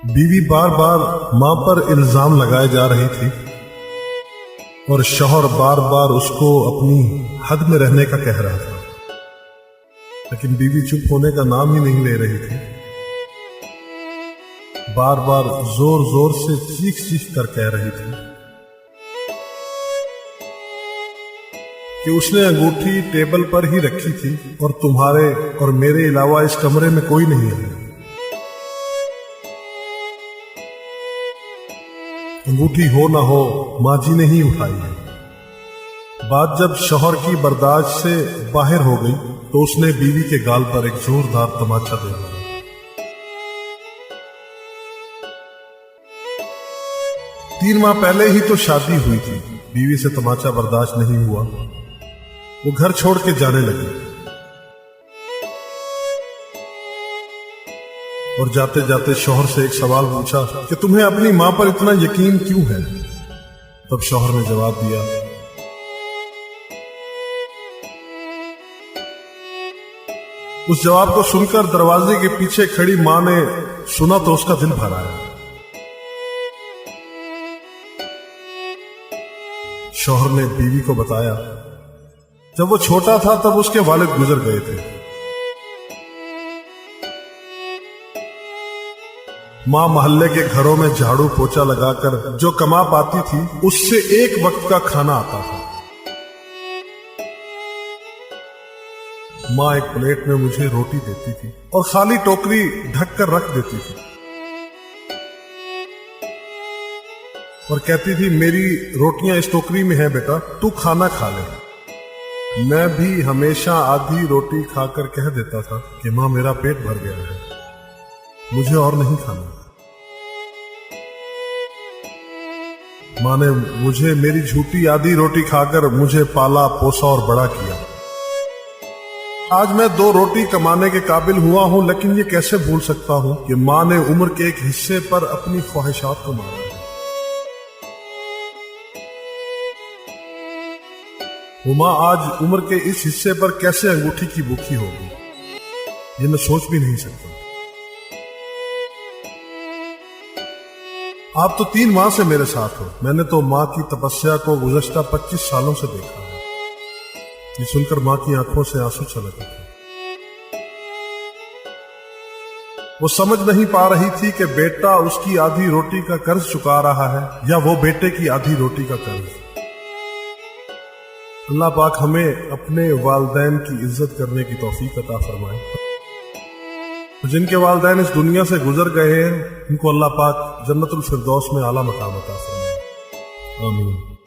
बीवी बार बार मां पर इल्जाम लगाए जा रही थी और शौहर बार बार उसको अपनी हद में रहने का कह रहा था, लेकिन बीवी चुप होने का नाम ही नहीं ले रही थी। बार बार जोर जोर से चीख चीख कर कह रही थी कि उसने अंगूठी टेबल पर ही रखी थी और तुम्हारे और मेरे अलावा इस कमरे में कोई नहीं है। अंगूठी हो ना हो मां जी ने ही उठाई है। बात जब शौहर की बर्दाश्त से बाहर हो गई तो उसने बीवी के गाल पर एक जोरदार तमाचा दे दिया। 3 माह पहले ही तो शादी हुई थी, बीवी से तमाचा बर्दाश्त नहीं हुआ, वो घर छोड़ के जाने लगी और जाते जाते शौहर से एक सवाल पूछा कि तुम्हें अपनी मां पर इतना यकीन क्यों है। तब शौहर ने जवाब दिया, उस जवाब को सुनकर दरवाजे के पीछे खड़ी मां ने सुना तो उसका दिल भर आया। शौहर ने बीवी को बताया, जब वो छोटा था तब उसके वालिद गुजर गए थे। मां मोहल्ले के घरों में झाड़ू पोछा लगाकर जो कमा पाती थी उससे एक वक्त का खाना आता था। मां एक प्लेट में मुझे रोटी देती थी और खाली टोकरी ढक कर रख देती थी और कहती थी, मेरी रोटियां इस टोकरी में है बेटा, तू खाना खा ले। मैं भी हमेशा आधी रोटी खाकर कह देता था कि मां मेरा पेट भर गया है, मुझे और नहीं खाना। मां ने मुझे मेरी झूठी आधी रोटी खाकर मुझे पाला पोसा और बड़ा किया। आज मैं 2 रोटी कमाने के काबिल हुआ हूं, लेकिन ये कैसे भूल सकता हूं कि मां ने उम्र के एक हिस्से पर अपनी ख्वाहिशात को मारा है। वो मां आज उम्र के इस हिस्से पर कैसे अंगूठी की भूखी होगी, ये मैं सोच भी नहीं सकता। आप तो 3 माह से मेरे साथ हो, मैंने तो मां की तपस्या को गुज़श्ता 25 सालों से देखा है। ये सुनकर मां की आंखों से आंसू छलक उठे। वो समझ नहीं पा रही थी कि बेटा उसकी आधी रोटी का कर्ज चुका रहा है या वो बेटे की आधी रोटी का कर्ज। अल्लाह पाक हमें अपने वालिदैन की इज्जत करने की तौफीक अता फरमाए। जिनके वालिदैन इस दुनिया से गुजर गए हैं, उनको अल्लाह पाक जन्नतुल फिरदौस में आला मकाम अता फरमाए। आमीन।